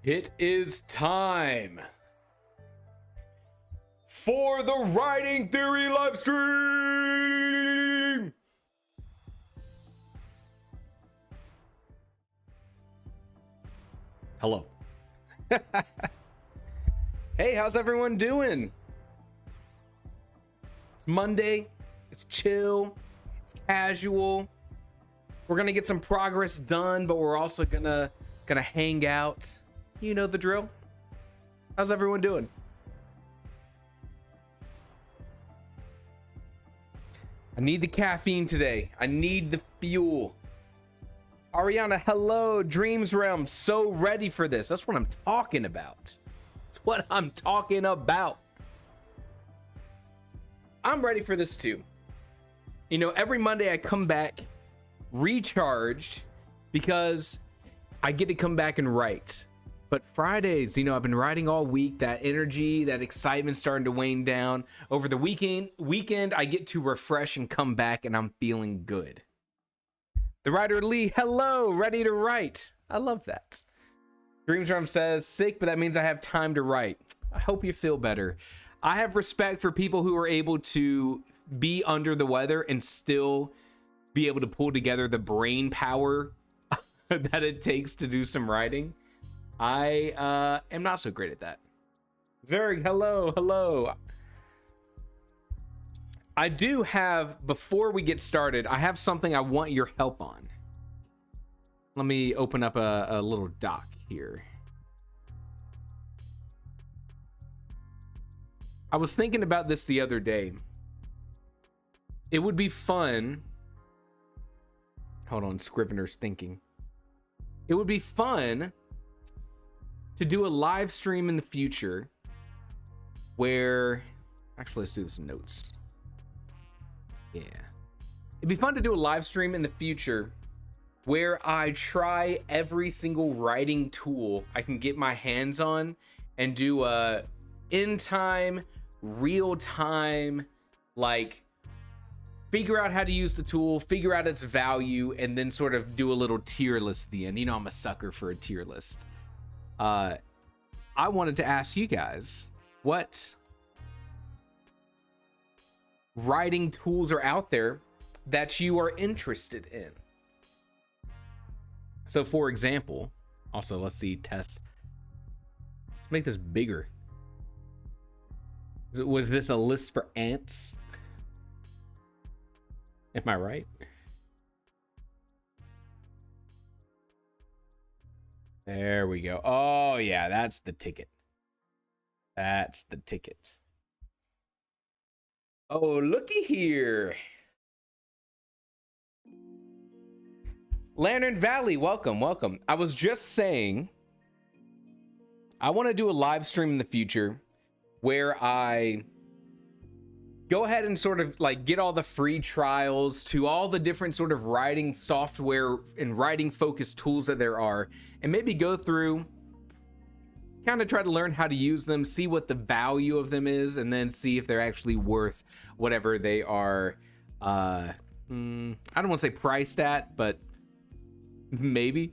It is time for the Writing Theory live stream. Hello. Hey, how's everyone doing? It's Monday. It's chill. It's casual. We're gonna get some progress done, but we're also gonna hang out. You know the drill. How's everyone doing? I need the caffeine today. I need the fuel. Ariana, hello. Dreams Realm, so ready for this. That's what I'm talking about. That's what I'm talking about. I'm ready for this too. You know, every Monday I come back recharged because I get to come back and write. But Fridays, you know, I've been writing all week. That energy, that excitement starting to wane down. Over the weekend, I get to refresh and come back, and I'm feeling good. The writer Lee, hello, ready to write. I love that. Dreamstorm says, sick, but that means I have time to write. I hope you feel better. I have respect for people who are able to be under the weather and still be able to pull together the brain power that it takes to do some writing. I am not so great at that. Zerg, hello. I do have, before we get started, I have something I want your help on. Let me open up a little doc here. I was thinking about this the other day. It would be fun. Hold on, Scrivener's thinking. It would be fun to do a live stream in the future where, actually, let's do this in notes. Yeah. It'd be fun to do a live stream in the future where I try every single writing tool I can get my hands on and do a in time, real time, like figure out how to use the tool, figure out its value, and then sort of do a little tier list at the end. You know, I'm a sucker for a tier list. I wanted to ask you guys what writing tools are out there that you are interested in. So for example, also let's see, test. Let's make this bigger. Was this a list for ants? Am I right? There we go. Oh yeah, that's the ticket. That's the ticket. Oh, looky here. Lantern Valley, welcome. I was just saying, I want to do a live stream in the future where I go ahead and sort of like get all the free trials to all the different sort of writing software and writing focused tools that there are, and maybe go through, kind of try to learn how to use them, see what the value of them is, and then see if they're actually worth whatever they are. I don't want to say priced at, but maybe.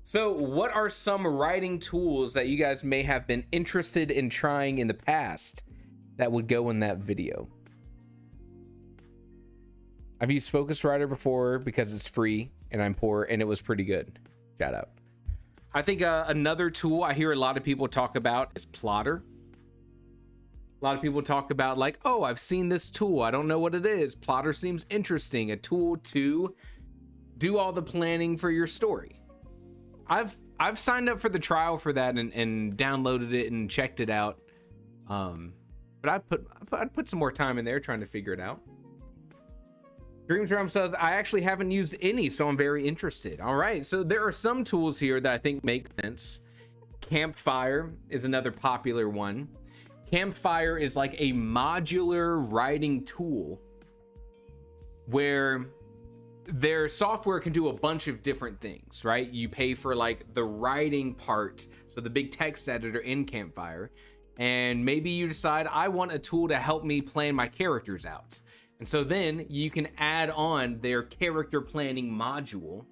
So what are some writing tools that you guys may have been interested in trying in the past that would go in that video? I've used Focuswriter before because it's free and I'm poor, and it was pretty good. Shout out. I think another tool I hear a lot of people talk about is Plotter. A lot of people talk about like, oh, I've seen this tool. I don't know what it is. Plotter seems interesting. A tool to do all the planning for your story. I've signed up for the trial for that and downloaded it and checked it out. But I'd put some more time in there trying to figure it out. Dreams Realm says, I actually haven't used any, so I'm very interested. All right, so there are some tools here that I think make sense. Campfire is another popular one. Campfire is like a modular writing tool where their software can do a bunch of different things, right? You pay for like the writing part, so the big text editor in Campfire, and maybe you decide I want a tool to help me plan my characters out. And so then you can add on their character planning module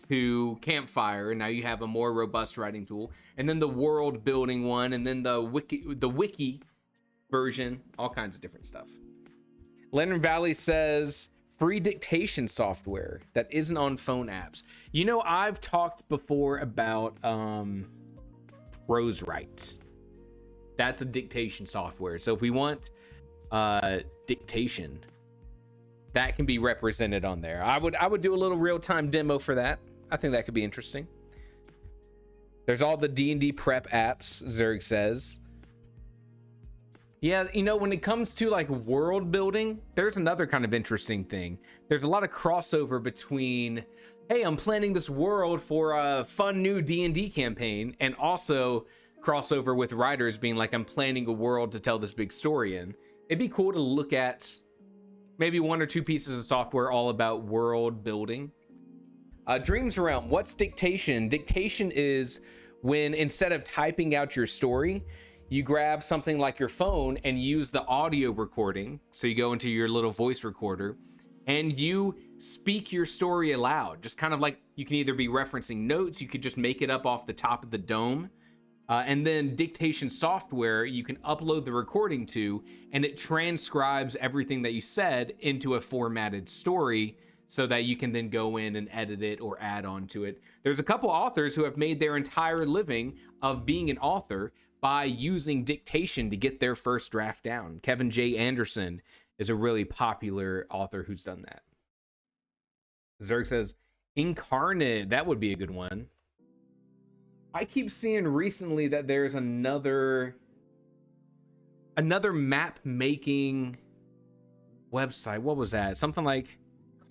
to Campfire, and now you have a more robust writing tool, and then the world building one, and then the wiki version, all kinds of different stuff. Lantern Valley says free dictation software that isn't on phone apps. You know, I've talked before about ProseWrite. That's a dictation software. So if we want dictation, that can be represented on there. I would do a little real-time demo for that. I think that could be interesting. There's all the D&D prep apps, Zerg says. Yeah, you know, when it comes to like world building, there's another kind of interesting thing. There's a lot of crossover between, hey, I'm planning this world for a fun new D&D campaign, and also crossover with writers being like, I'm planning a world to tell this big story in. It'd be cool to look at maybe 1 or 2 pieces of software all about world building. Dreams Realm, what's dictation? Dictation is when instead of typing out your story, you grab something like your phone and use the audio recording. So you go into your little voice recorder and you speak your story aloud. Just kind of like, you can either be referencing notes, you could just make it up off the top of the dome. And then dictation software, you can upload the recording to, and it transcribes everything that you said into a formatted story so that you can then go in and edit it or add on to it. There's a couple authors who have made their entire living of being an author by using dictation to get their first draft down. Kevin J. Anderson is a really popular author who's done that. Zerg says, Incarnate, that would be a good one. I keep seeing recently that there's another map making website. What was that? Something like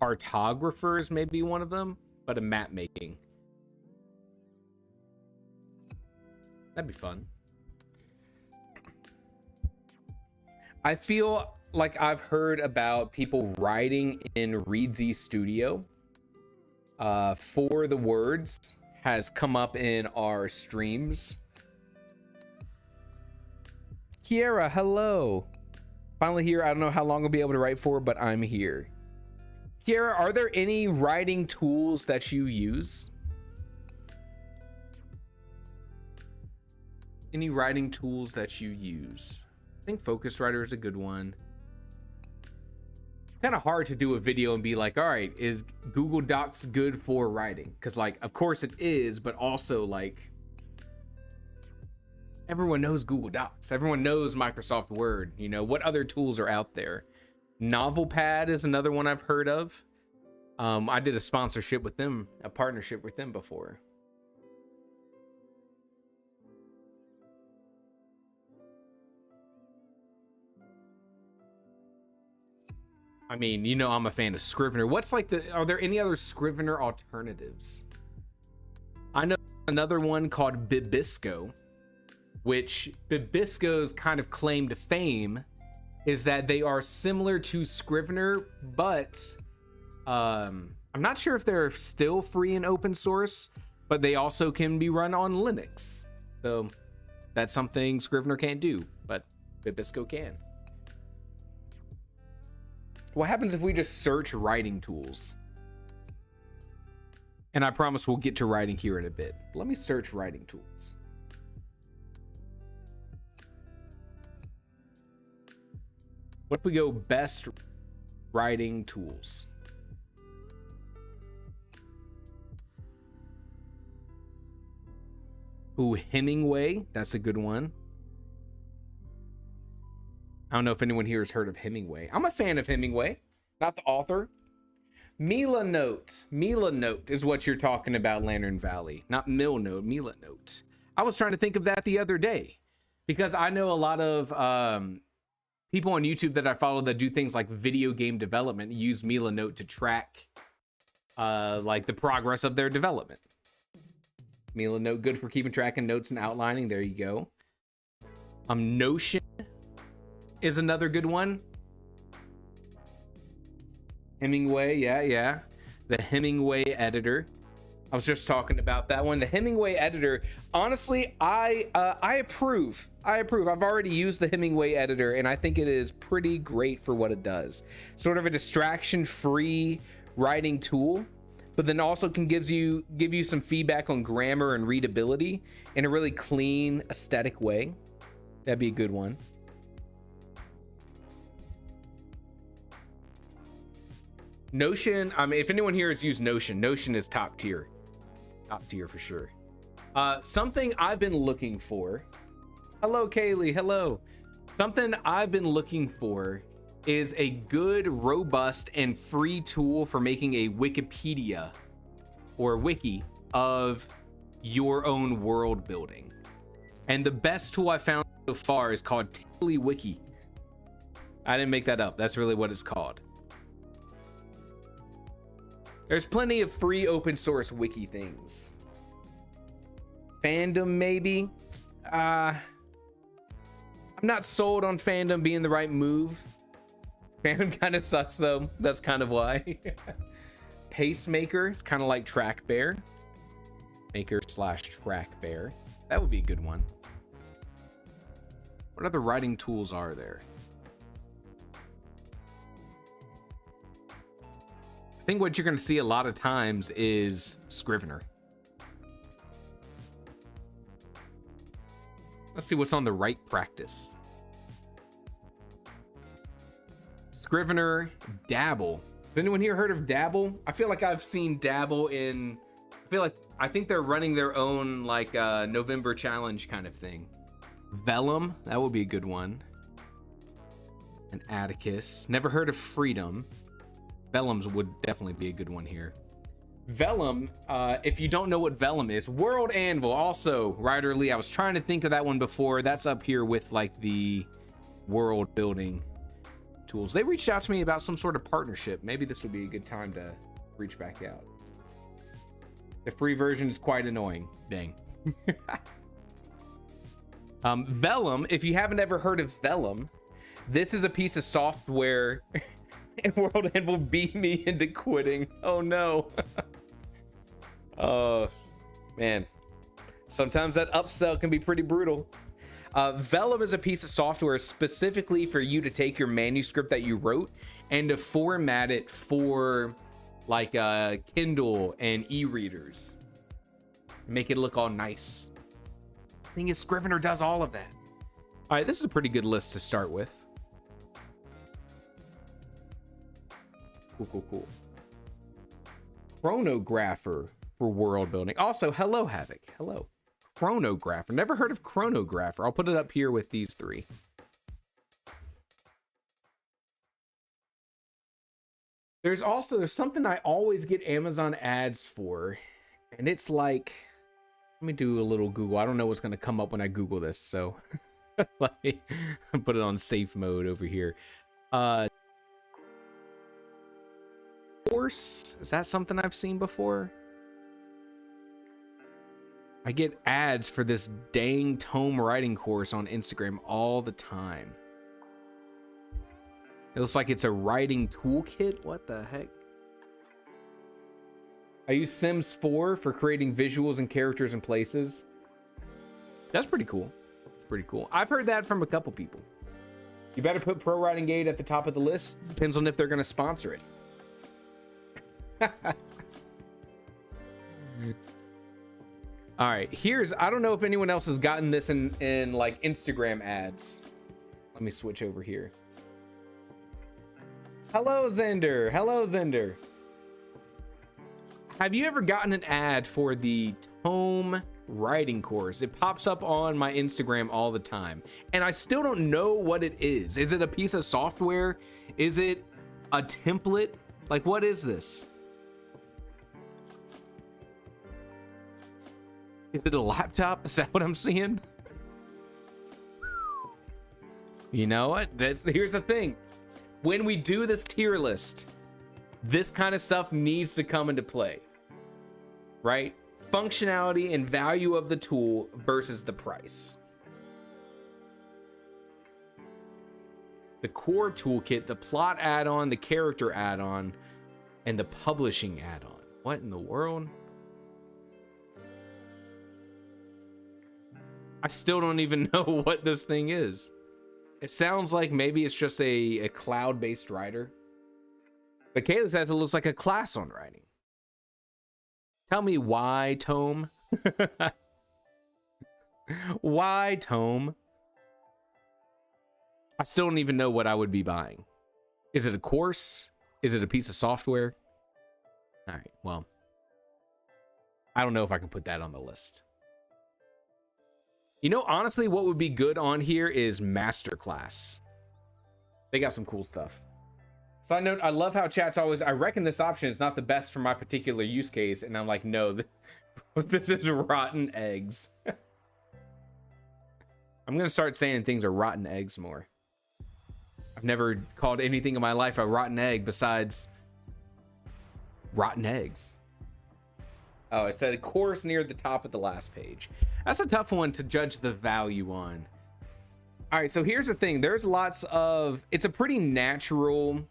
Cartographers, maybe one of them, but a map making. That'd be fun. I feel like I've heard about people writing in Reedsy Studio. For the Words has come up in our streams. Kiera, hello. Finally here. I don't know how long I'll be able to write for, but I'm here. Kiera, are there any writing tools that you use? Any writing tools that you use? I think Focuswriter is a good one. Kind of hard to do a video and be like, all right, is Google Docs good for writing? Because like, of course it is, but also like, everyone knows Google Docs. Everyone knows Microsoft Word. You know, what other tools are out there? Novelpad is another one I've heard of. I did a sponsorship with them, a partnership with them before. I mean, you know, I'm a fan of Scrivener. What's like are there any other Scrivener alternatives? I know another one called Bibisco, which Bibisco's kind of claim to fame is that they are similar to Scrivener, but I'm not sure if they're still free and open source, but they also can be run on Linux. So that's something Scrivener can't do, but Bibisco can. What happens if we just search writing tools? And I promise we'll get to writing here in a bit. Let me search writing tools. What if we go best writing tools? Ooh, Hemingway, that's a good one. I don't know if anyone here has heard of Hemingway. I'm a fan of Hemingway, not the author. Milanote. Milanote is what you're talking about, Lantern Valley. Not Milnote, Milanote. I was trying to think of that the other day because I know a lot of people on YouTube that I follow that do things like video game development use Milanote to track like the progress of their development. Milanote, good for keeping track of notes and outlining. There you go. Notion is another good one. Hemingway, yeah. The Hemingway editor. I was just talking about that one. The Hemingway editor, honestly, I approve. I've already used the Hemingway editor, and I think it is pretty great for what it does. Sort of a distraction-free writing tool. but then also can give you some feedback on grammar and readability in a really clean, aesthetic way. That'd be a good one. Notion, I mean, if anyone here has used Notion, Notion is top tier for sure. Something I've been looking for. Hello, Kaylee. Hello. Something I've been looking for is a good, robust, and free tool for making a Wikipedia or wiki of your own world building. And the best tool I found so far is called TiddlyWiki. I didn't make that up. That's really what it's called. There's plenty of free open source wiki things. Fandom, maybe. I'm not sold on fandom being the right move. Fandom kind of sucks though. That's kind of why. Pacemaker, it's kind of like Track Bear. Maker / Track Bear. That would be a good one. What other writing tools are there? I think what you're going to see a lot of times is Scrivener. Let's see what's on the right practice. Scrivener, Dabble. Has anyone here heard of Dabble? I feel like I've seen Dabble in, I think they're running their own like November challenge kind of thing. Vellum, that would be a good one. And Atticus. Never heard of Freedom. Vellum's would definitely be a good one here. Vellum, if you don't know what Vellum is, World Anvil, also Ryder Lee. I was trying to think of that one before. That's up here with like the world building tools. They reached out to me about some sort of partnership. Maybe this would be a good time to reach back out. The free version is quite annoying. Dang. Vellum, if you haven't ever heard of Vellum, this is a piece of software. And World Anvil beat me into quitting. Oh no. Oh man, sometimes that upsell can be pretty brutal. Vellum is a piece of software specifically for you to take your manuscript that you wrote and to format it for like Kindle and e-readers. Make it look all nice. Thing is, Scrivener does all of that. All right, this is a pretty good list to start with. Cool. Chronographer for world building. Also, hello, Havoc. Hello. Chronographer. Never heard of Chronographer. I'll put it up here with these three. There's something I always get Amazon ads for, and it's like, let me do a little Google. I don't know what's going to come up when I Google this, so let me put it on safe mode over here. Course, is that something I've seen before? I get ads for this dang tome writing course on Instagram all the time. It looks like it's a writing toolkit. What the heck? I use Sims 4 for creating visuals and characters and places. That's pretty cool. It's pretty cool. I've heard that from a couple people. You better put Pro Writing Aid at the top of the list. Depends on if they're going to sponsor it. All right, I don't know if anyone else has gotten this in like Instagram ads. Let me switch over here. Hello, Zender. Hello, Zender. Have you ever gotten an ad for the tome writing course? It pops up on my Instagram all the time, and I still don't know what it is. Is it a piece of software? Is it a template? Like, what is this? Is it a laptop? Is that what I'm seeing? You know what? Here's the thing. When we do this tier list, this kind of stuff needs to come into play, right? Functionality and value of the tool versus the price. The core toolkit, the plot add-on, the character add-on, and the publishing add-on. What in the world? I still don't even know what this thing is. It sounds like maybe it's just a cloud-based writer. But Kayla says it looks like a class on writing. Tell me why, Tome. Why, Tome? I still don't even know what I would be buying. Is it a course? Is it a piece of software? All right, well, I don't know if I can put that on the list. You know, honestly, what would be good on here is Masterclass. They got some cool stuff. Side note, I love how chat's always, I reckon this option is not the best for my particular use case. And I'm like, no, this is rotten eggs. I'm going to start saying things are rotten eggs more. I've never called anything in my life a rotten egg besides rotten eggs. Oh, it said course near the top of the last page. That's a tough one to judge the value on. All right, so here's the thing. There's lots of, it's a pretty natural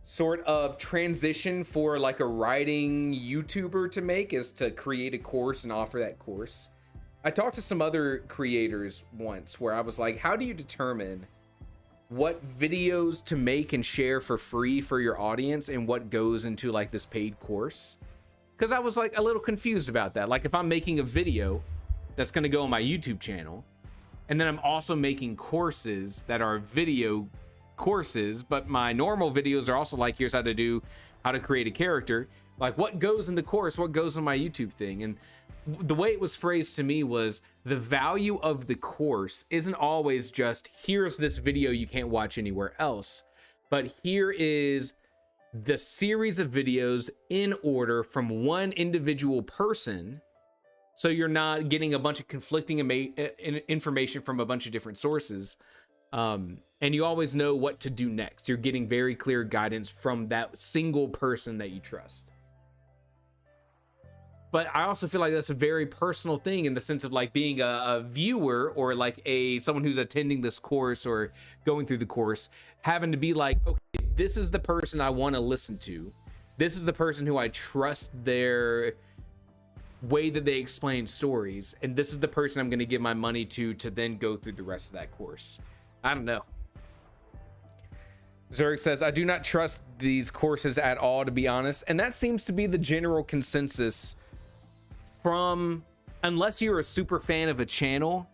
sort of transition for like a writing YouTuber to make, is to create a course and offer that course. I talked to some other creators once where I was like, how do you determine what videos to make and share for free for your audience and what goes into like this paid course? Because I was like a little confused about that. Like if I'm making a video that's going to go on my YouTube channel, and then I'm also making courses that are video courses, but my normal videos are also like, here's how to create a character. Like what goes in the course, what goes on my YouTube thing? And the way it was phrased to me was the value of the course isn't always just here's this video you can't watch anywhere else, but here is the series of videos in order from one individual person. So you're not getting a bunch of conflicting information from a bunch of different sources. And you always know what to do next. You're getting very clear guidance from that single person that you trust. But I also feel like that's a very personal thing in the sense of like being a viewer or like someone who's attending this course or going through the course, having to be like, okay, this is the person I want to listen to. This is the person who I trust their way that they explain stories. And this is the person I'm going to give my money to then go through the rest of that course. I don't know. Zurich says, I do not trust these courses at all, to be honest. And that seems to be the general consensus from, unless you're a super fan of a channel,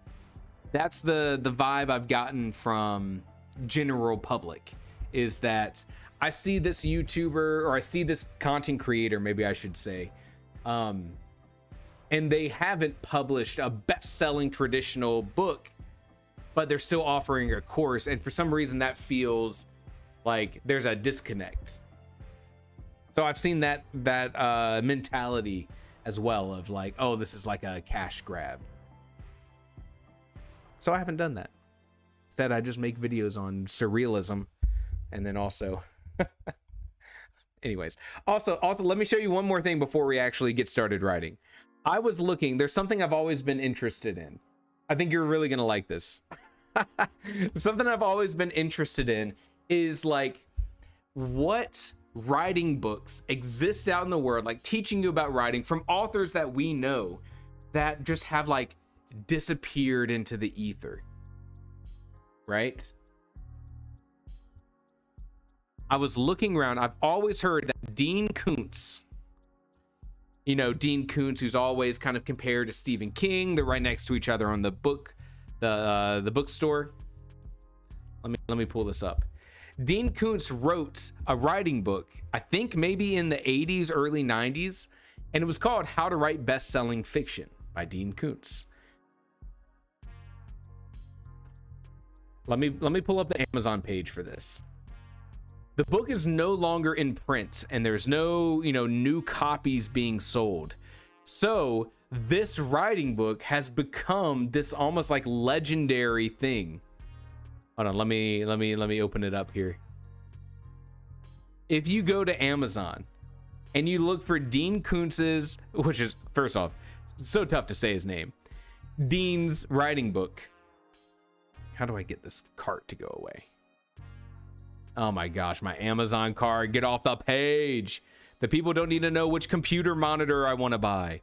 that's the vibe I've gotten from general public, is that I see this YouTuber, or I see this content creator, maybe I should say, and they haven't published a best-selling traditional book, but they're still offering a course. And for some reason that feels like there's a disconnect. So I've seen that mentality as well of like, oh, this is like a cash grab. So I haven't done that. Instead, I just make videos on surrealism, and then also, anyways, also, let me show you one more thing before we actually get started writing. I was looking, there's something I've always been interested in. I think you're really gonna like this. Something I've always been interested in is like, what writing books exist out in the world, like teaching you about writing from authors that we know that just have like disappeared into the ether, right? I was looking around. I've always heard that Dean Koontz, you know, Dean Koontz, who's always kind of compared to Stephen King. They're right next to each other on the bookstore. Let me pull this up. Dean Koontz wrote a writing book, I think maybe in the 80s, early 90s, and it was called How to Write Best-Selling Fiction by Dean Koontz. Let me pull up the Amazon page for this. The book is no longer in print, and there's no, new copies being sold. So this writing book has become this almost like legendary thing. Hold on, let me open it up here. If you go to Amazon and you look for Dean Koontz's, which is, first off, so tough to say his name, Dean's writing book. How do I get this cart to go away? Oh my gosh, my Amazon cart, get off the page. The people don't need to know which computer monitor I want to buy.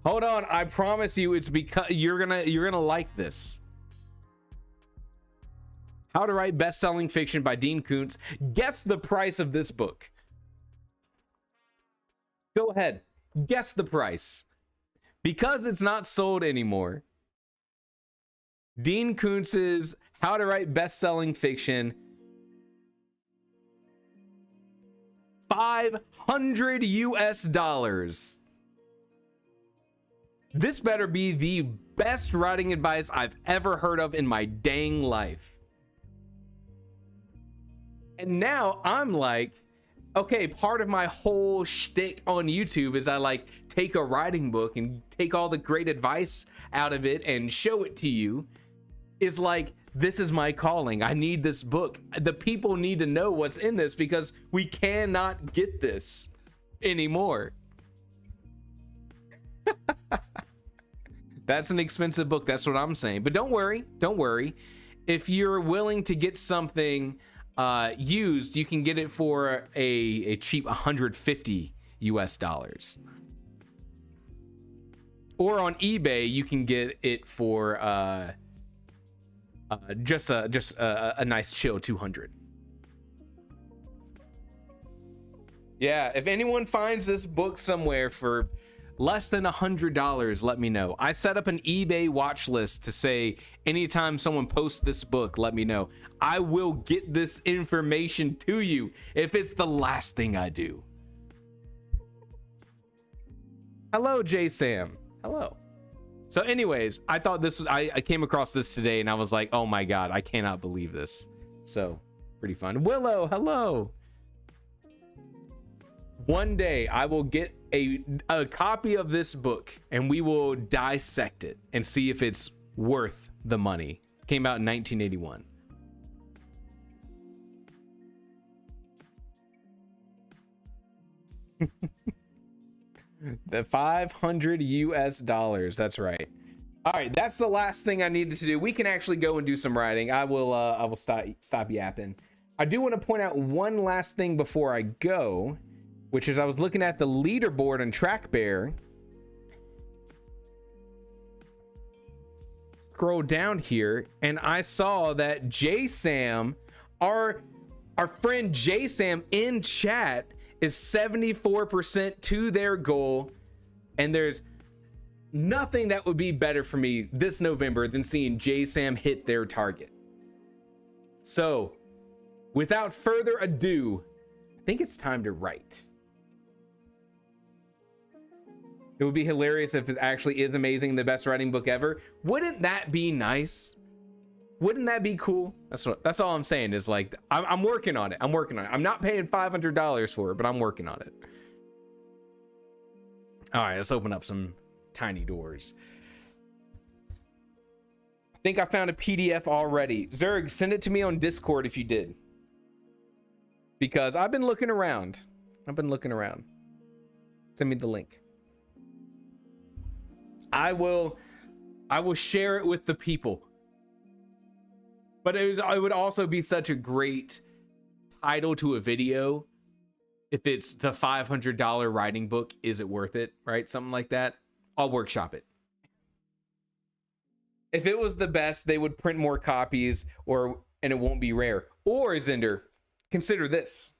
Hold on, I promise you it's because you're gonna like this. How to Write Best-Selling Fiction by Dean Koontz. Guess the price of this book. Go ahead. Guess the price. Because it's not sold anymore. Dean Koontz's How to Write Best-Selling Fiction. $500 US. This better be the best writing advice I've ever heard of in my dang life. And now I'm like, okay, part of my whole shtick on YouTube is I like take a writing book and take all the great advice out of it and show it to you. Is like, this is my calling. I need this book. The people need to know what's in this because we cannot get this anymore. That's an expensive book. That's what I'm saying. But don't worry. Don't worry. If you're willing to get something used, you can get it for a cheap $150 US. Or on eBay, you can get it for just a nice chill 200. Yeah, if anyone finds this book somewhere for less than $100, let me know. I set up an eBay watch list to say anytime someone posts this book, let me know. I will get this information to you if it's the last thing I do. Hello, J Sam. Hello. So anyways, I thought this was, I came across this today and I was like, oh my God, I cannot believe this. So pretty fun. Willow, hello. One day I will get a copy of this book and we will dissect it and see if it's worth the money. Came out in 1981. The $500 US. That's right. All right, that's the last thing I needed to do. We can actually go and do some writing. I will stop yapping. I do want to point out one last thing before I go, which is I was looking at the leaderboard on TrackBear. Scroll down here and I saw that JSam, our friend JSam in chat, is 74% to their goal, and there's nothing that would be better for me this November than seeing JSam hit their target. So without further ado, I think it's time to write. It would be hilarious if it actually is amazing, the best writing book ever. Wouldn't that be nice? Wouldn't that be cool? That's all I'm saying is like, I'm working on it. I'm working on it. I'm not paying $500 for it, but I'm working on it. All right, let's open up some tiny doors. I think I found a PDF already. Zerg, send it to me on Discord if you did. Because I've been looking around. Send me the link. I will share it with the people. But it would also be such a great title to a video if it's the $500 writing book. Is it worth it? Right? Something like that. I'll workshop it. If it was the best, they would print more copies and it won't be rare. Or Zender, consider this.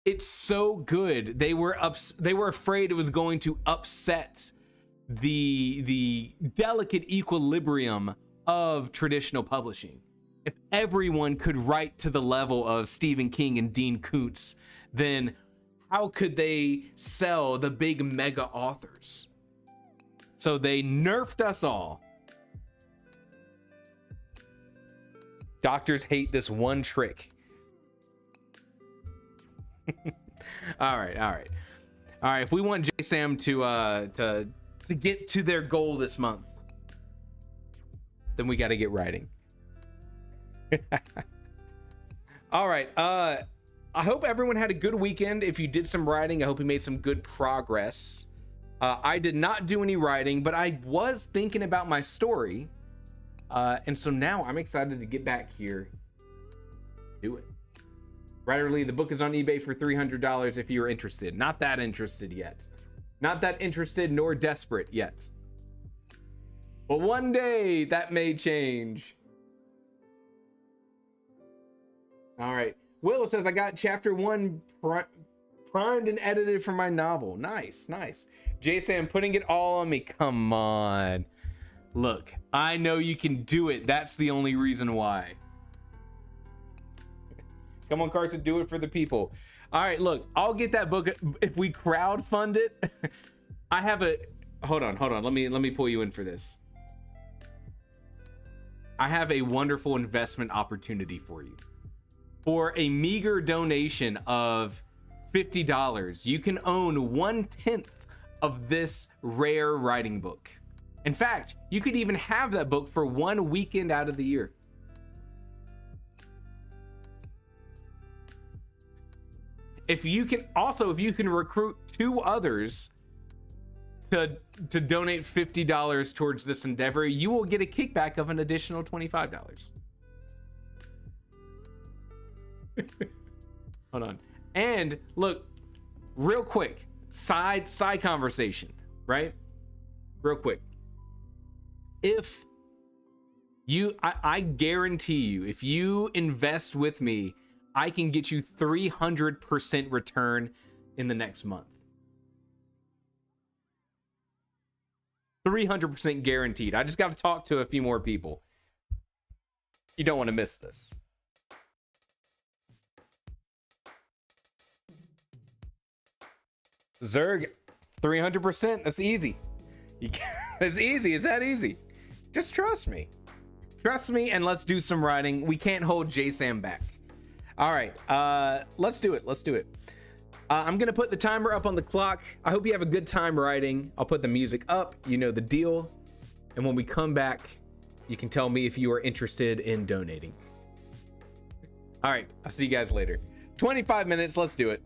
It's so good. They were afraid it was going to upset the delicate equilibrium of traditional publishing. If everyone could write to the level of Stephen King and Dean Koontz, then how could they sell the big mega authors? So they nerfed us all. Doctors hate this one trick. All right. If we want JSam to get to their goal this month, then we got to get writing. All right. I hope everyone had a good weekend. If you did some writing, I hope you made some good progress. I did not do any writing, but I was thinking about my story. And so now I'm excited to get back here. Do it. Writer Lee, the book is on eBay for $300 if you're interested. Not that interested yet. Not that interested nor desperate yet. But one day that may change. All right. Will says, I got chapter 1 Primed and edited for my novel. Nice, nice. Jason, putting it all on me. Come on. Look, I know you can do it. That's the only reason why. Come on, Carson, do it for the people. All right, look, I'll get that book if we crowdfund it. I have a hold on. Let me pull you in for this. I have a wonderful investment opportunity for you. For a meager donation of $50, you can own 1/10 of this rare writing book. In fact, you could even have that book for one weekend out of the year. If you can recruit 2 others to donate $50 towards this endeavor, you will get a kickback of an additional $25. Hold on. And look, real quick, side conversation, right? Real quick. If you, I guarantee you, if you invest with me, I can get you 300% return in the next month. 300% guaranteed. I just got to talk to a few more people. You don't want to miss this. Zerg, 300%. That's easy. It's easy. It's that easy. Just trust me. Trust me, and let's do some writing. We can't hold JSam back. All right, let's do it. Let's do it. I'm gonna put the timer up on the clock. I hope you have a good time writing. I'll put the music up. You know the deal. And when we come back, you can tell me if you are interested in donating. All right, I'll see you guys later. 25 minutes. Let's do it.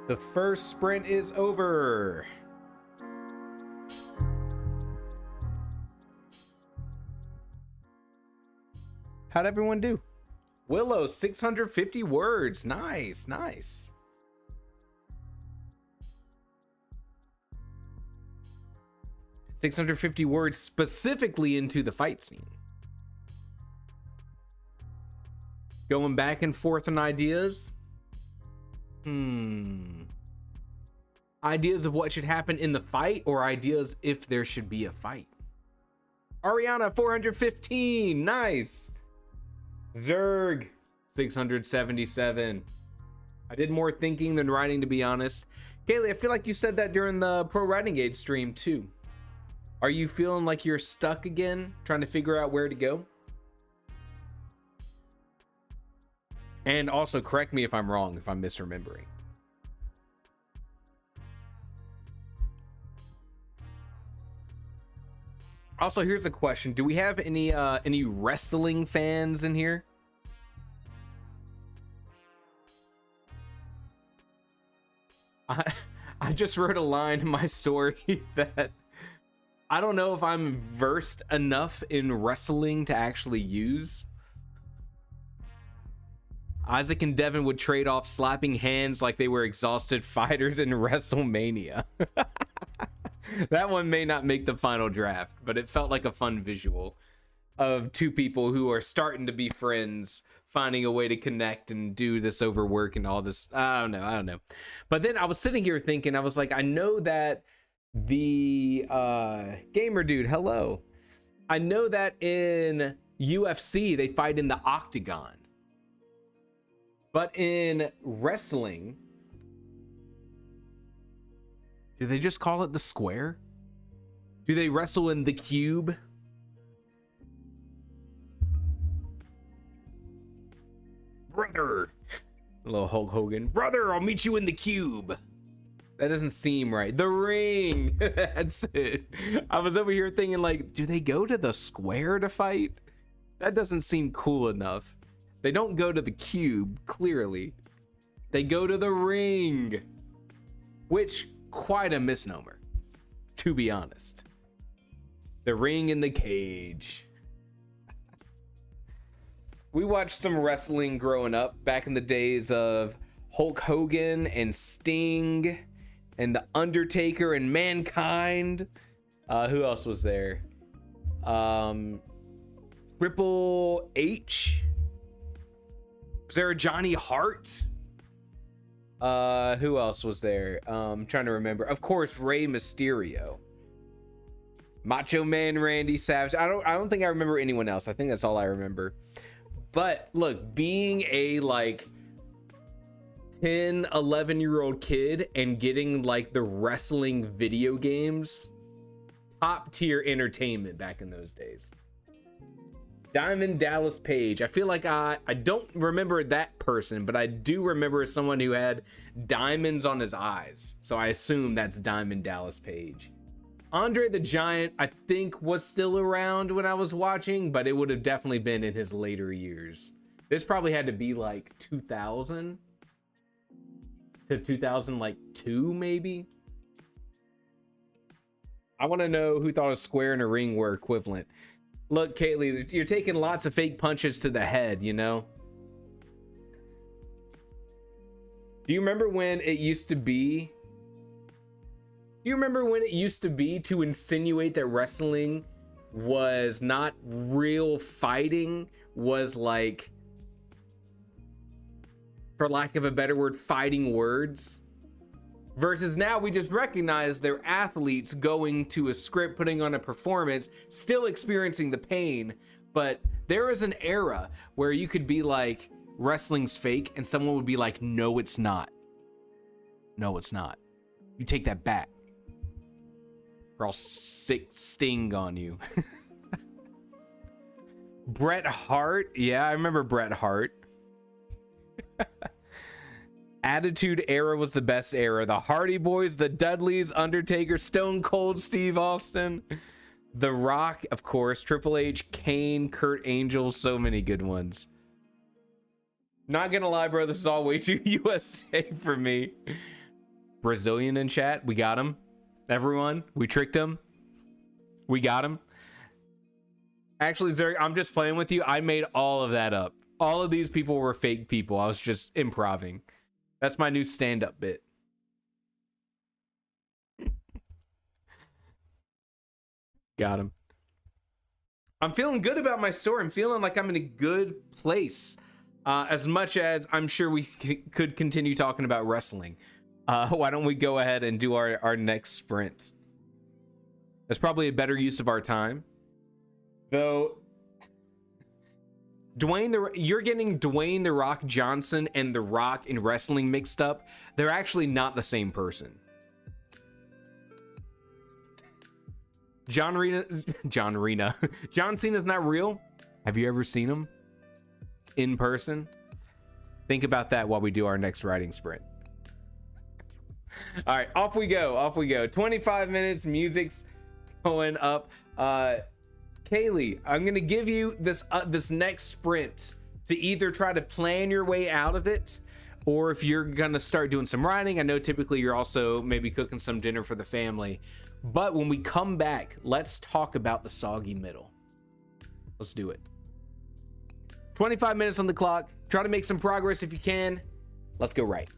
The first sprint is over. How'd everyone do? Willow, 650 words. Nice, nice. $650 words specifically into the fight scene. Going back and forth on ideas. Ideas of what should happen in the fight, or ideas if there should be a fight. Ariana, 415. Nice. Zerg, 677. I did more thinking than writing, to be honest. Kaylee, I feel like you said that during the Pro Writing Age stream too. Are you feeling like you're stuck again, trying to figure out where to go? And also correct me if I'm wrong, if I'm misremembering. Also, here's a question. Do we have any wrestling fans in here? I just wrote a line in my story that I don't know if I'm versed enough in wrestling to actually use. Isaac and Devin would trade off slapping hands like they were exhausted fighters in WrestleMania. That one may not make the final draft, but it felt like a fun visual of two people who are starting to be friends, finding a way to connect and do this over work and all this. I don't know. But then I was sitting here thinking, I was like, I know that the gamer dude, hello. I know that in UFC, they fight in the octagon. But in wrestling, do they just call it the square? Do they wrestle in the cube? Brother, little Hulk Hogan. Brother, I'll meet you in the cube. That doesn't seem right. The ring. That's it. I was over here thinking, like, do they go to the square to fight? That doesn't seem cool enough. They don't go to the cube, clearly. They go to the ring. Which, quite a misnomer, to be honest. The ring in the cage. We watched some wrestling growing up back in the days of Hulk Hogan and Sting and The Undertaker and Mankind. Who else was there? Triple H. Was there a Johnny Hart? Who else was there? I'm trying to remember. Of course, Rey Mysterio. Macho Man Randy Savage. I don't think I remember anyone else. I think that's all I remember. But look, being a like 10, 11-year-old kid and getting like the wrestling video games, top tier entertainment back in those days. Diamond Dallas Page. I feel like I don't remember that person, but I do remember someone who had diamonds on his eyes. So I assume that's Diamond Dallas Page. Andre the Giant, I think, was still around when I was watching, but it would have definitely been in his later years. This probably had to be like 2000 to 2002, maybe. I want to know who thought a square and a ring were equivalent. Look, Kaylee, you're taking lots of fake punches to the head, you know? Do you remember when it used to be? Do you remember when it used to be to insinuate that wrestling was not real fighting, was like, for lack of a better word, fighting words? Versus now we just recognize they're athletes going to a script, putting on a performance, still experiencing the pain. But there is an era where you could be like, wrestling's fake, and someone would be like, no, it's not. No, it's not. You take that back, or I'll sick sting on you. Bret Hart. Yeah, I remember Bret Hart. Attitude Era was the best era. The Hardy Boys, the Dudleys, Undertaker, Stone Cold Steve Austin, The Rock, of course, Triple H, Kane, Kurt Angle, so many good ones. Not gonna lie, bro, this is all way too USA for me. Brazilian in chat. We got him. Everyone, we tricked him. We got him. Actually, Zerg, I'm just playing with you. I made all of that up. All of these people were fake people. I was just improvising. That's my new stand-up bit. Got him. I'm feeling good about my store. I'm feeling like I'm in a good place. As much as I'm sure we could continue talking about wrestling. Why don't we go ahead and do our next sprint? That's probably a better use of our time. Though, you're getting Dwayne "The Rock" Johnson and The Rock in wrestling mixed up. They're actually not the same person. John Cena's not real. Have you ever seen him in person? Think about that while we do our next writing sprint. All right, off we go. 25 minutes, music's going up. Kaylee, I'm gonna give you this next sprint to either try to plan your way out of it, or if you're gonna start doing some writing. I know typically you're also maybe cooking some dinner for the family, but when we come back, let's talk about the soggy middle. Let's do it. 25 minutes on the clock. Try to make some progress if you can. Let's go right.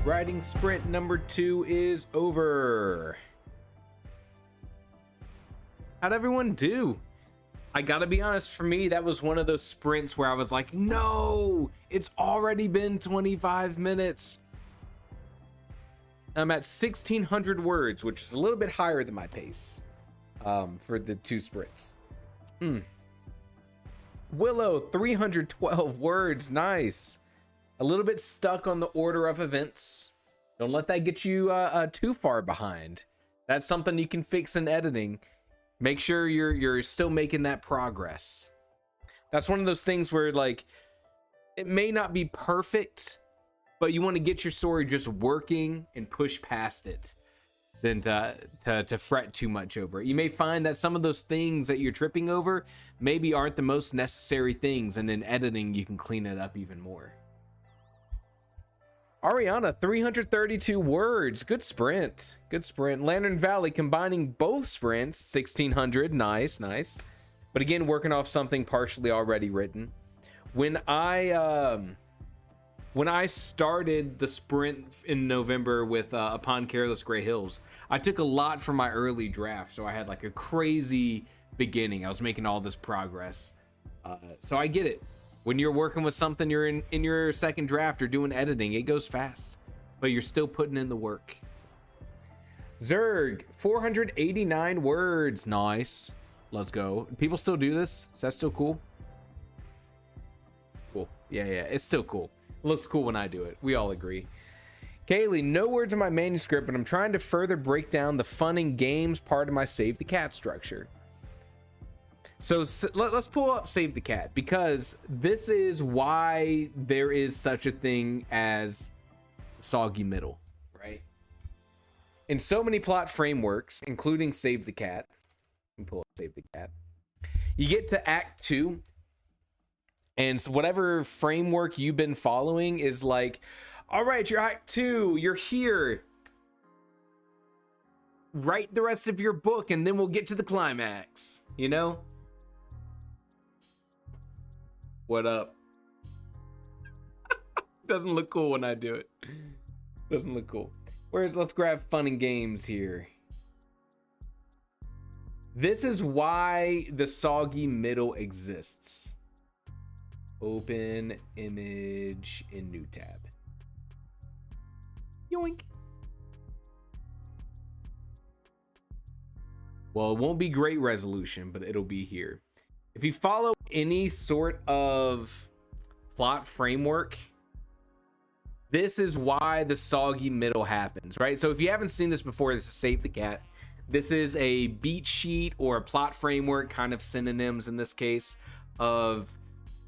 Writing sprint number 2 is over. How'd everyone do? I gotta be honest, for me, that was one of those sprints where I was like, no, it's already been 25 minutes. I'm at 1,600 words, which is a little bit higher than my pace for the 2 sprints. Willow, 312 words, nice. A little bit stuck on the order of events. Don't let that get you too far behind. That's something you can fix in editing. Make sure you're still making that progress. That's one of those things where, like, it may not be perfect, but you want to get your story just working and push past it than to fret too much over it. You may find that some of those things that you're tripping over maybe aren't the most necessary things, and in editing you can clean it up even more. Ariana, 332 words. Good sprint. Good sprint. Lantern Valley combining both sprints, 1,600. Nice, nice. But again, working off something partially already written. When I started the sprint in November with Upon Careless Gray Hills, I took a lot from my early draft, so I had like a crazy beginning. I was making all this progress. So I get it. When you're working with something, you're in your second draft or doing editing, it goes fast, but you're still putting in the work. Zerg, 489 words. Nice. Let's go. People still do this? Is that still cool? Cool. Yeah, it's still cool. It looks cool when I do it. We all agree. Kaylee, no words in my manuscript, but I'm trying to further break down the fun and games part of my Save the Cat structure. So let's pull up Save the Cat, because this is why there is such a thing as soggy middle, right? In so many plot frameworks, including Save the Cat, let me pull up Save the Cat, you get to Act 2, and so whatever framework you've been following is like, all right, you're Act 2, you're here. Write the rest of your book, and then we'll get to the climax, you know? What up? Doesn't look cool when I do it. Doesn't look cool. Let's grab fun and games here. This is why the soggy middle exists. Open image in new tab. Yoink. Well, it won't be great resolution, but it'll be here. If you follow any sort of plot framework, this is why the soggy middle happens, right? So if you haven't seen this before, this is Save the Cat. This is a beat sheet or a plot framework, kind of synonyms in this case, of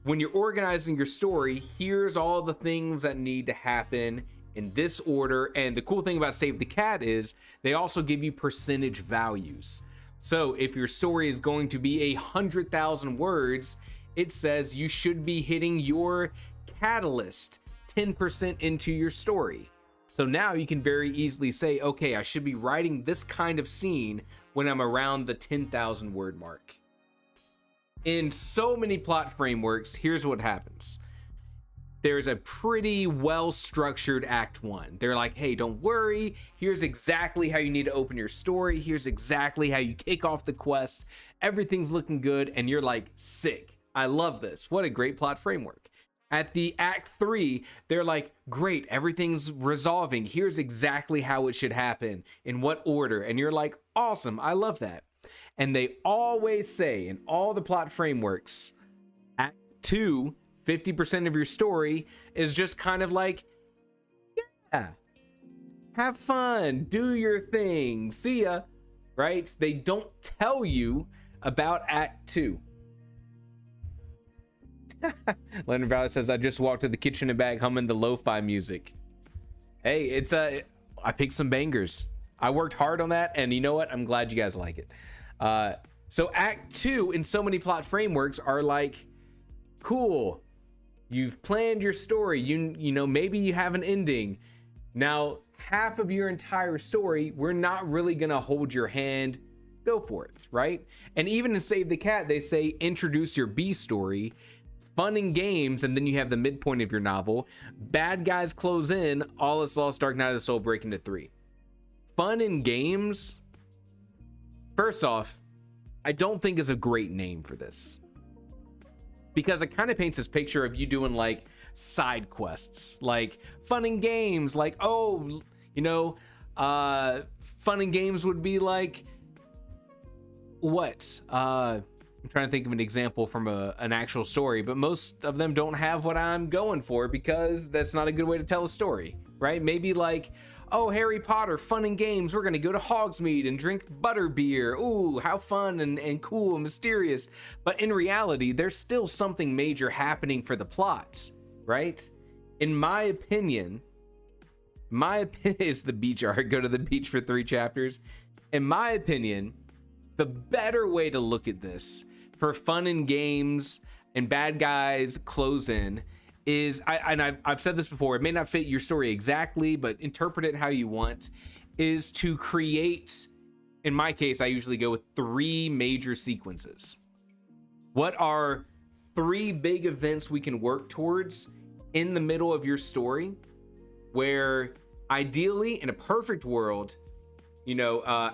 when you're organizing your story, here's all the things that need to happen in this order. And the cool thing about Save the Cat is they also give you percentage values. So if your story is going to be 100,000 words, it says you should be hitting your catalyst 10% into your story. So now you can very easily say, okay, I should be writing this kind of scene when I'm around the 10,000 word mark. In so many plot frameworks, here's what happens. There's a pretty well-structured Act 1. They're like, hey, don't worry. Here's exactly how you need to open your story. Here's exactly how you kick off the quest. Everything's looking good. And you're like, sick. I love this. What a great plot framework. At the Act 3, they're like, great, everything's resolving. Here's exactly how it should happen, in what order. And you're like, awesome, I love that. And they always say in all the plot frameworks, Act 2, 50% of your story is just kind of like, yeah, have fun, do your thing, see ya, right? They don't tell you about Act 2. Leonard Valley says, I just walked to the kitchen and back humming the lo-fi music. Hey, it's I picked some bangers. I worked hard on that, and you know what? I'm glad you guys like it. So Act 2 in so many plot frameworks are like, cool, you've planned your story, you know, maybe you have an ending. Now, half of your entire story, we're not really gonna hold your hand. Go for it, right? And even in Save the Cat, they say introduce your B story. Fun and games, and then you have the midpoint of your novel. Bad guys close in, all is lost, Dark Knight of the Soul break into 3. Fun and games, first off, I don't think is a great name for this, because it kind of paints this picture of you doing like side quests, like fun and games, like, oh, you know, fun and games would be like what? I'm trying to think of an example from an actual story, but most of them don't have what I'm going for, because that's not a good way to tell a story, right? Maybe like, oh, Harry Potter, fun and games, we're gonna go to Hogsmeade and drink butterbeer. Ooh, how fun and cool and mysterious. But in reality, there's still something major happening for the plots, right? In my opinion is the beach arc, go to the beach for 3 chapters. In my opinion, the better way to look at this for fun and games and bad guys close in is, I've said this before, it may not fit your story exactly, but interpret it how you want, is to create, in my case, I usually go with 3 major sequences. What are 3 big events we can work towards in the middle of your story, where ideally, in a perfect world, you know,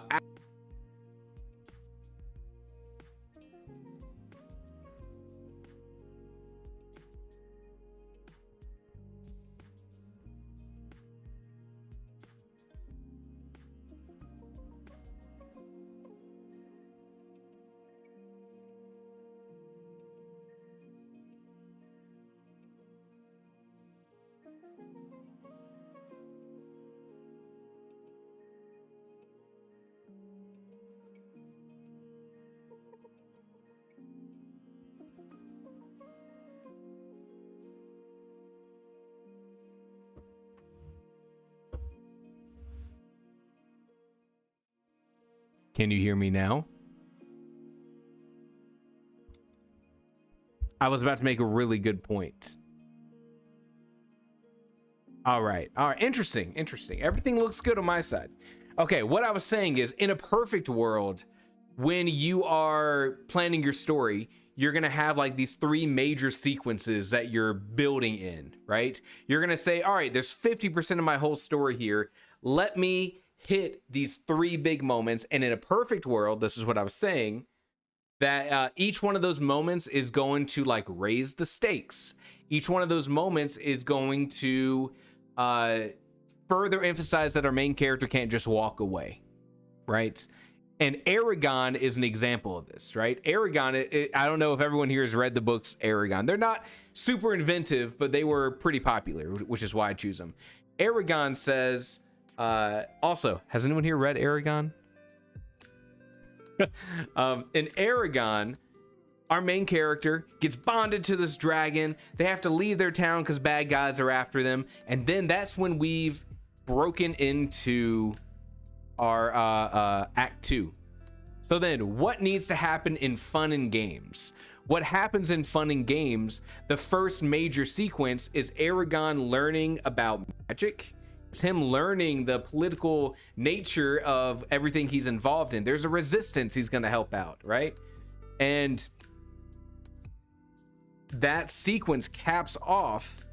can you hear me now? I was about to make a really good point. All right. Interesting. Everything looks good on my side. Okay, what I was saying is, in a perfect world, when you are planning your story, you're gonna have like these 3 major sequences that you're building in, right? You're gonna say, all right, there's 50% of my whole story here. Let me hit these 3 big moments. And in a perfect world, this is what I was saying, that each one of those moments is going to like raise the stakes. Each one of those moments is going to further emphasize that our main character can't just walk away, right? And Aragon is an example of this, right? Aragon, I don't know if everyone here has read the books Aragon. They're not super inventive, but they were pretty popular, which is why I choose them. Aragon says, also, has anyone here read Aragon? In Aragon, our main character gets bonded to this dragon. They have to leave their town because bad guys are after them. And then that's when we've broken into our Act 2. So then what needs to happen in fun and games? What happens in fun and games, the first major sequence is Aragon learning about magic. It's him learning the political nature of everything he's involved in. There's a resistance he's going to help out, right? And that sequence caps off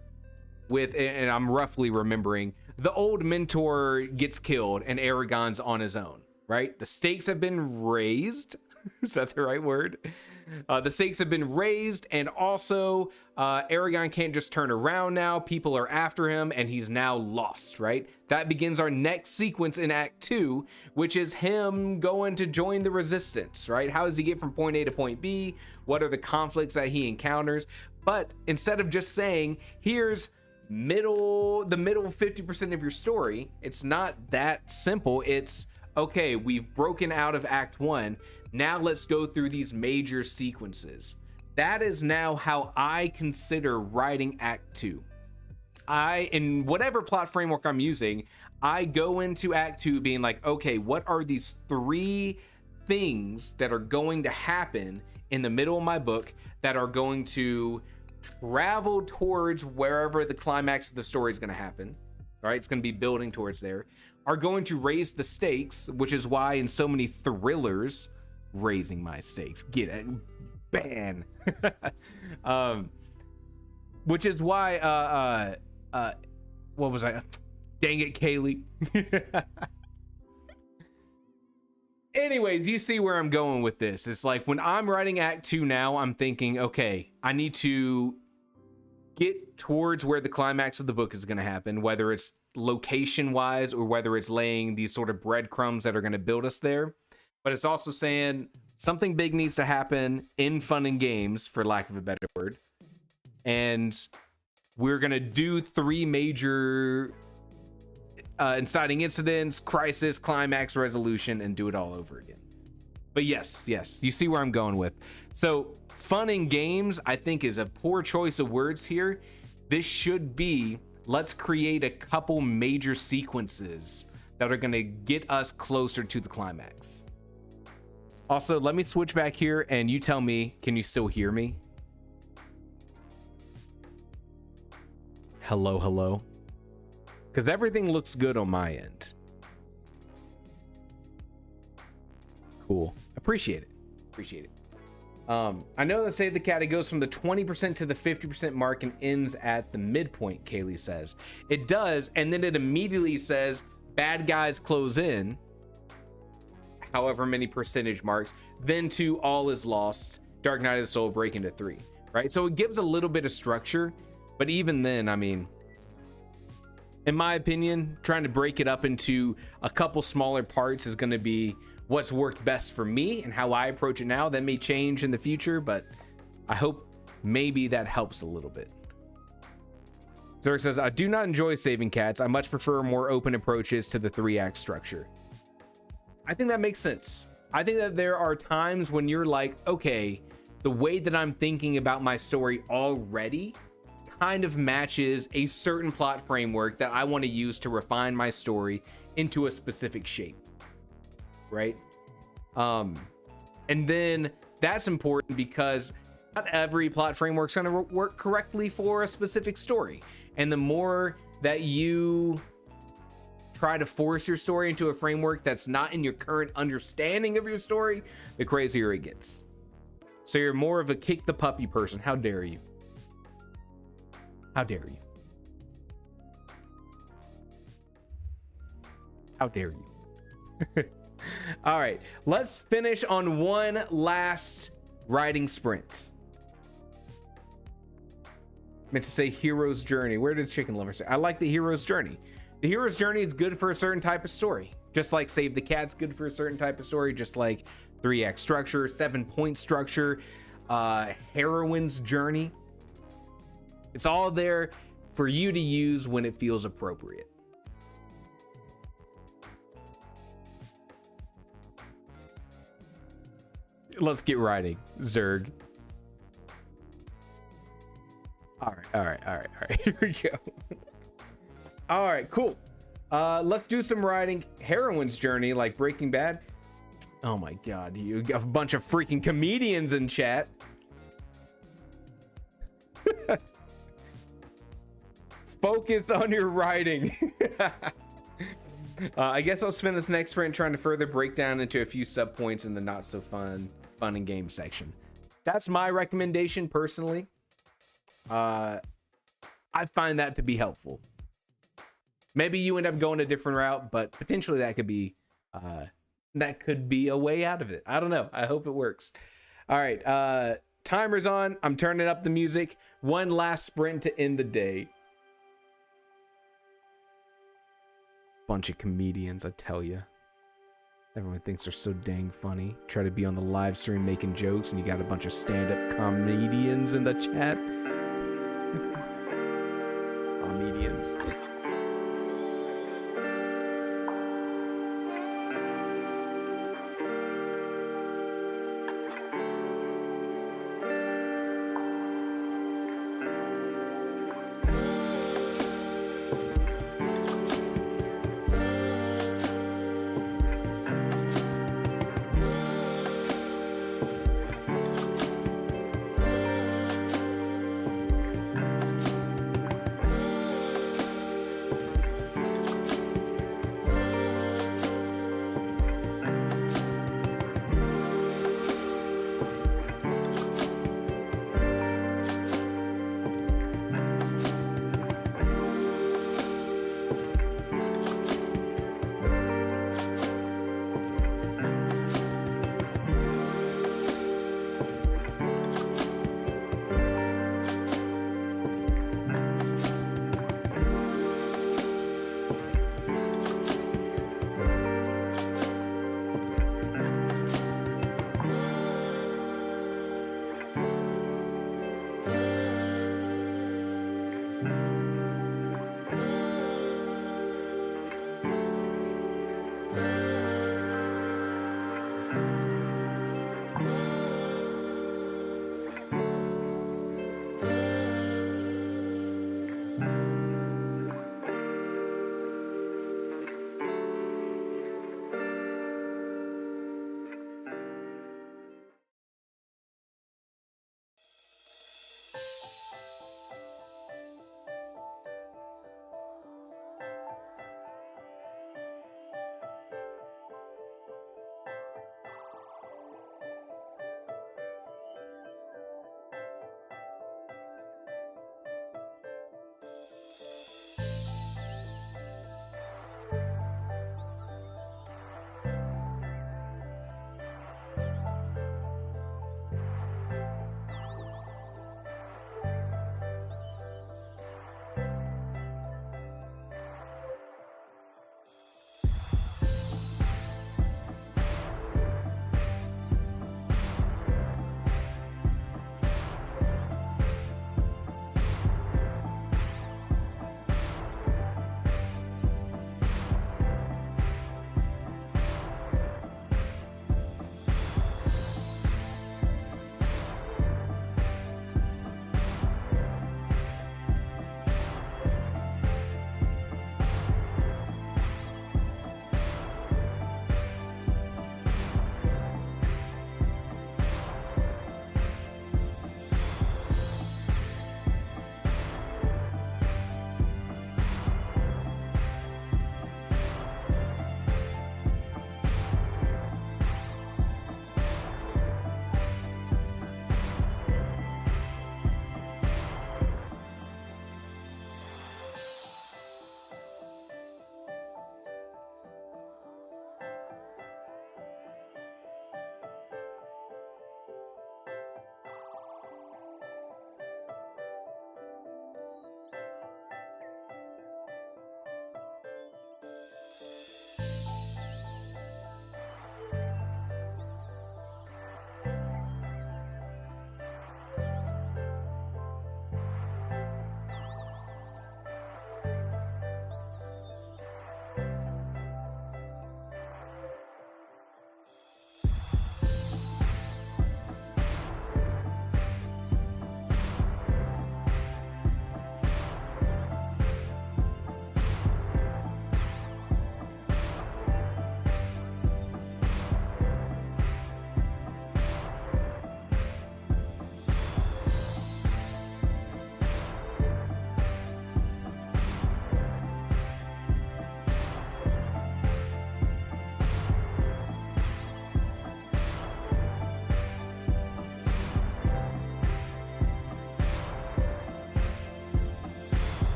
with, and I'm roughly remembering, the old mentor gets killed and Aragon's on his own, right? The stakes have been raised. Is that the right word? The stakes have been raised, and also Aragon can't just turn around now. People are after him, and he's now lost, right? That begins our next sequence in Act 2, which is him going to join the resistance, right? How does he get from point A to point B? What are the conflicts that he encounters? But instead of just saying, here's the middle 50% of your story, it's not that simple. It's, okay, we've broken out of Act 1. Now let's go through these major sequences. That is now how I consider writing Act 2. In whatever plot framework I'm using, I go into Act 2 being like, okay, what are these 3 things that are going to happen in the middle of my book that are going to travel towards wherever the climax of the story is going to happen? All right, it's going to be building towards there, are going to raise the stakes, which is why in so many thrillers, raising my stakes, get it, ban. which is why what was I, dang it, Kaylee. Anyways, you see where I'm going with this. It's like when I'm writing Act 2 now, I'm thinking, okay, I need to get towards where the climax of the book is going to happen, whether it's location wise or whether it's laying these sort of breadcrumbs that are going to build us there. But it's also saying something big needs to happen in fun and games, for lack of a better word. And we're going to do 3 major inciting incidents, crisis, climax, resolution, and do it all over again. But yes, you see where I'm going with. So fun and games, I think, is a poor choice of words here. This should be, let's create a couple major sequences that are going to get us closer to the climax. Also, let me switch back here and you tell me, can you still hear me? Hello? Because everything looks good on my end. Cool. Appreciate it. I know that Save the Cat, it goes from the 20% to the 50% mark and ends at the midpoint, Kaylee says. It does, and then it immediately says, bad guys close in, however many percentage marks, then to all is lost, Dark Knight of the Soul break into 3, right? So it gives a little bit of structure, but even then, I mean, in my opinion, trying to break it up into a couple smaller parts is going to be what's worked best for me and how I approach it now. That may change in the future, but I hope maybe that helps a little bit. Zerg says, I do not enjoy saving cats. I much prefer more open approaches to the 3-act structure. I think that makes sense. I think that there are times when you're like, okay, the way that I'm thinking about my story already kind of matches a certain plot framework that I want to use to refine my story into a specific shape, right? And then that's important because not every plot framework is going to work correctly for a specific story. And the more that you try to force your story into a framework that's not in your current understanding of your story, the crazier it gets. So you're more of a kick the puppy person. How dare you? How dare you? How dare you? All right, let's finish on one last writing sprint. Meant to say hero's journey. Where did Chicken Lover say? I like the hero's journey. The hero's journey is good for a certain type of story. Just like Save the Cat's good for a certain type of story. Just like 3-act structure, 7-point structure, heroine's journey. It's all there for you to use when it feels appropriate. Let's get writing, Zerg. All right. Here we go. All right, cool. Let's do some writing. Heroine's journey, like Breaking Bad. Oh my God, you got a bunch of freaking comedians in chat. Focused on your writing. I guess I'll spend this next sprint trying to further break down into a few sub points in the not so fun and game section. That's my recommendation personally. I find that to be helpful. Maybe you end up going a different route, but potentially that could be a way out of it. I don't know. I hope it works. All right, timer's on. I'm turning up the music. One last sprint to end the day. Bunch of comedians, I tell you. Everyone thinks they're so dang funny. Try to be on the live stream making jokes, and you got a bunch of stand-up comedians in the chat. Comedians.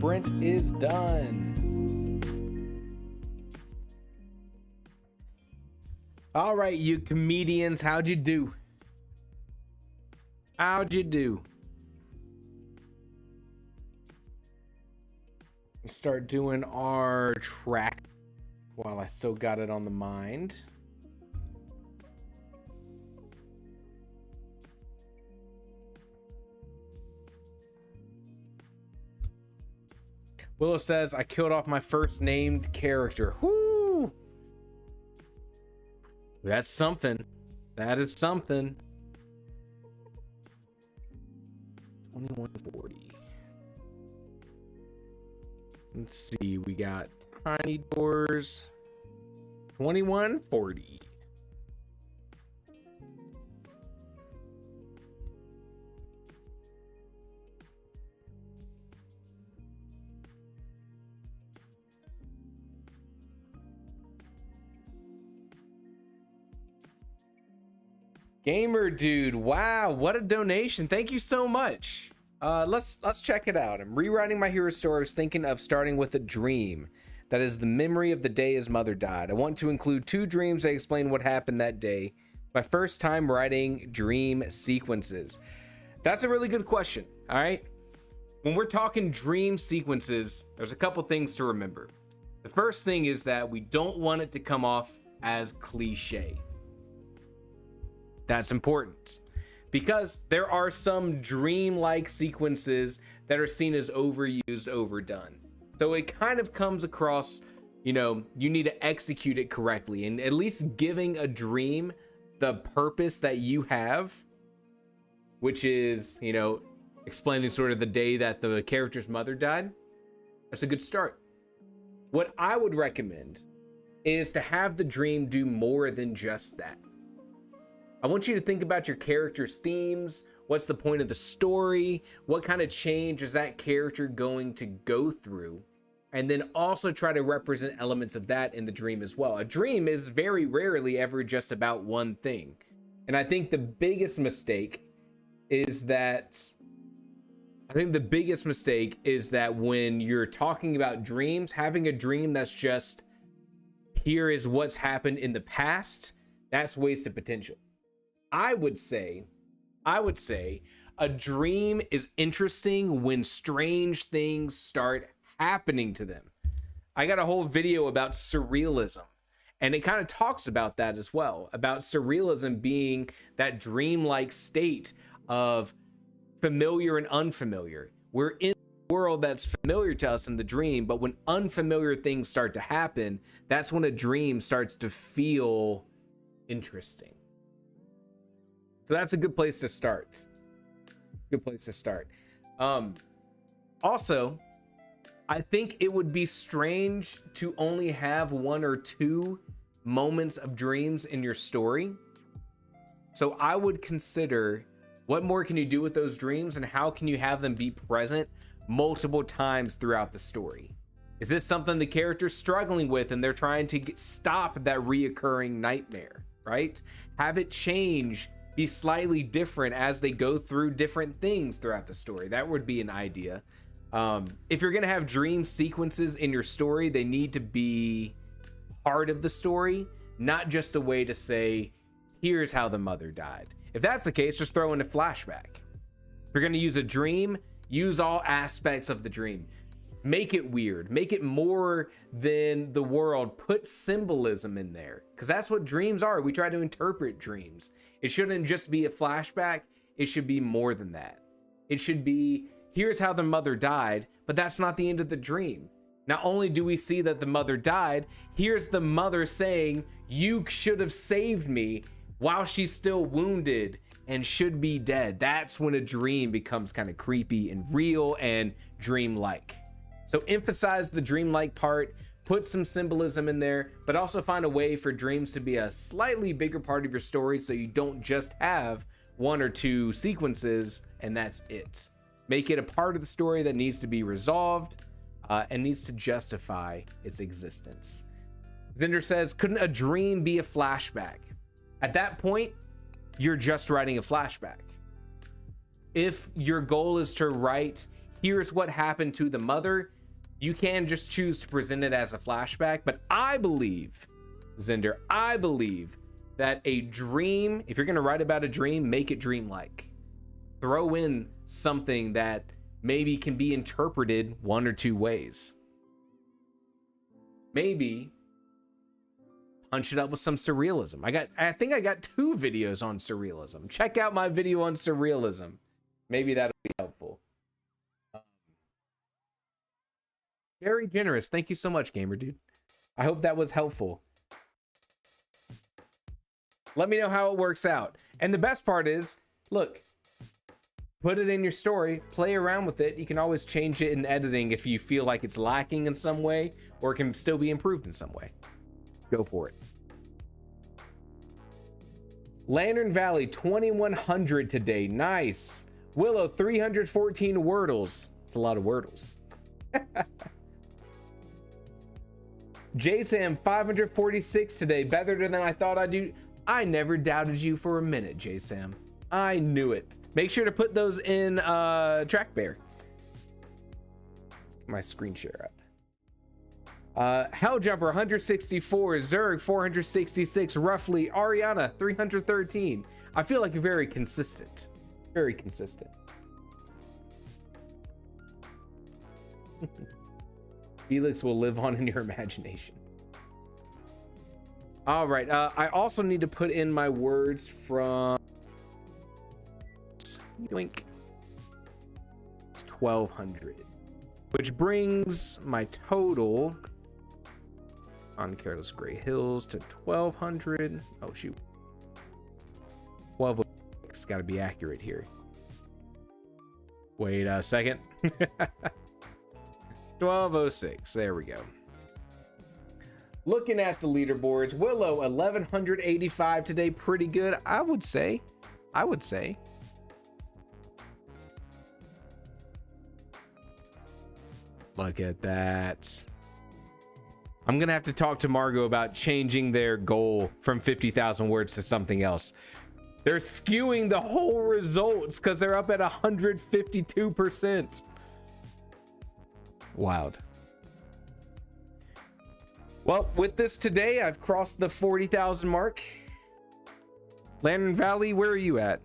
Sprint is done. All right, you comedians, how'd you do? How'd you do? Start doing our track while I still got it on the mind. Willow says, I killed off my first named character. Whoo! That's something. That is something. 2140. Let's see. We got Tiny Doors. 2140. Gamer dude, wow, what a donation. Thank you so much. Let's check it out. I'm rewriting my hero story. I was thinking of starting with a dream that is the memory of the day his mother died. I want to include 2 dreams that explain what happened that day. My first time writing dream sequences. That's a really good question. All right, when we're talking dream sequences, there's a couple things to remember. The first thing is that we don't want it to come off as cliche. That's important because there are some dream-like sequences that are seen as overused, overdone. So it kind of comes across, you know, you need to execute it correctly, and at least giving a dream the purpose that you have, which is, you know, explaining sort of the day that the character's mother died. That's a good start. What I would recommend is to have the dream do more than just that. I want you to think about your character's themes. What's the point of the story? What kind of change is that character going to go through? And then also try to represent elements of that in the dream as well. A dream is very rarely ever just about one thing. And I think the biggest mistake is that when you're talking about dreams, having a dream that's just here is what's happened in the past, that's wasted potential. I would say a dream is interesting when strange things start happening to them. I got a whole video about surrealism, and it kind of talks about that as well, about surrealism being that dreamlike state of familiar and unfamiliar. We're in a world that's familiar to us in the dream, but when unfamiliar things start to happen, that's when a dream starts to feel interesting. So that's a good place to start. Good place to start. Also, I think it would be strange to only have 1 or 2 moments of dreams in your story. So I would consider, what more can you do with those dreams, and how can you have them be present multiple times throughout the story? Is this something the character's struggling with and they're trying to stop that reoccurring nightmare, right? Have it change, be slightly different as they go through different things throughout the story. That would be an idea. If you're gonna have dream sequences in your story, they need to be part of the story, not just a way to say, here's how the mother died. If that's the case, just throw in a flashback. If you're gonna use a dream, use all aspects of the dream. Make it weird, make it more than the world, put symbolism in there, because that's what dreams are. We try to interpret dreams. It shouldn't just be a flashback, it should be more than that. It should be, here's how the mother died, but that's not the end of the dream. Not only do we see that the mother died, here's the mother saying, you should have saved me, while she's still wounded and should be dead. That's when a dream becomes kind of creepy and real and dreamlike. So emphasize the dreamlike part, put some symbolism in there, but also find a way for dreams to be a slightly bigger part of your story, so you don't just have 1 or 2 sequences and that's it. Make it a part of the story that needs to be resolved and needs to justify its existence. Zender says, couldn't a dream be a flashback? At that point, you're just writing a flashback. If your goal is to write, here's what happened to the mother, you can just choose to present it as a flashback. But I believe, Zender, I believe that a dream, if you're gonna write about a dream, make it dreamlike. Throw in something that maybe can be interpreted 1 or 2 ways. Maybe punch it up with some surrealism. I think I got 2 videos on surrealism. Check out my video on surrealism. Maybe that'll be helpful. Very generous. Thank you so much, gamer dude. I hope that was helpful. Let me know how it works out. And the best part is, look, put it in your story, play around with it. You can always change it in editing if you feel like it's lacking in some way, or it can still be improved in some way. Go for it. Lantern Valley 2100 today. Nice. Willow 314 Wordles. It's a lot of Wordles. JSam 546 today. Better than I thought I'd do. I never doubted you for a minute, JSam. I knew it. Make sure to put those in TrackBear. Let's get my screen share up. Helljumper 164, Zerg 466, roughly. Ariana 313. I feel like you're very consistent. Very consistent. Felix will live on in your imagination. All right. I also need to put in my words from Yoink. It's 1200, which brings my total on Careless Gray Hills to 1200. Oh shoot, 1206. Got to be accurate here. Wait a second. 1206. There we go. Looking at the leaderboards, Willow 1185 today. Pretty good, I would say. Look at that. I'm gonna have to talk to Margot about changing their goal from 50,000 words to something else. They're skewing the whole results because they're up at 152%. Wild. Well, with this today, I've crossed the 40,000 mark. Lantern Valley, where are you at?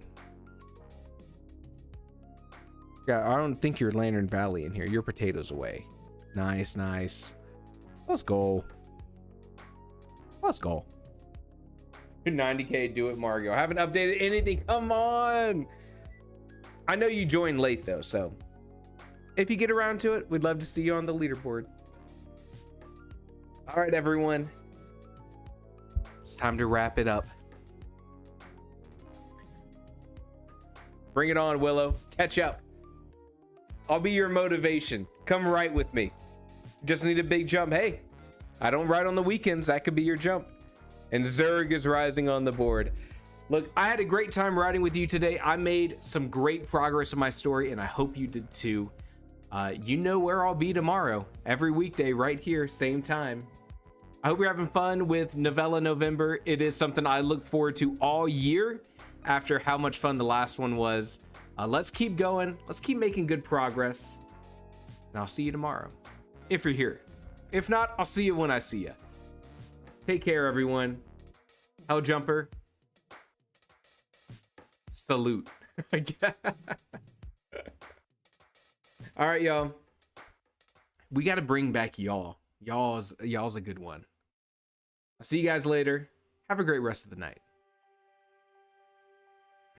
Yeah, I don't think you're Lantern Valley in here. You're Potatoes Away. Nice, nice. Let's go. Let's go. 90K, do it, Mario. I haven't updated anything. Come on. I know you joined late, though, so if you get around to it, we'd love to see you on the leaderboard. All right, everyone. It's time to wrap it up. Bring it on, Willow. Catch up. I'll be your motivation. Come right with me. Just need a big jump. Hey, I don't ride on the weekends. That could be your jump. And Zerg is rising on the board. Look, I had a great time riding with you today. I made some great progress in my story, and I hope you did too. You know where I'll be tomorrow. Every weekday right here, same time. I hope you're having fun with Novella November. It is something I look forward to all year after how much fun the last one was. Let's keep going. Let's keep making good progress. And I'll see you tomorrow, if you're here. If not, I'll see you when I see you. Take care, everyone. Hell Jumper. Salute. All right, y'all. We got to bring back y'all. Y'all's a good one. I'll see you guys later. Have a great rest of the night.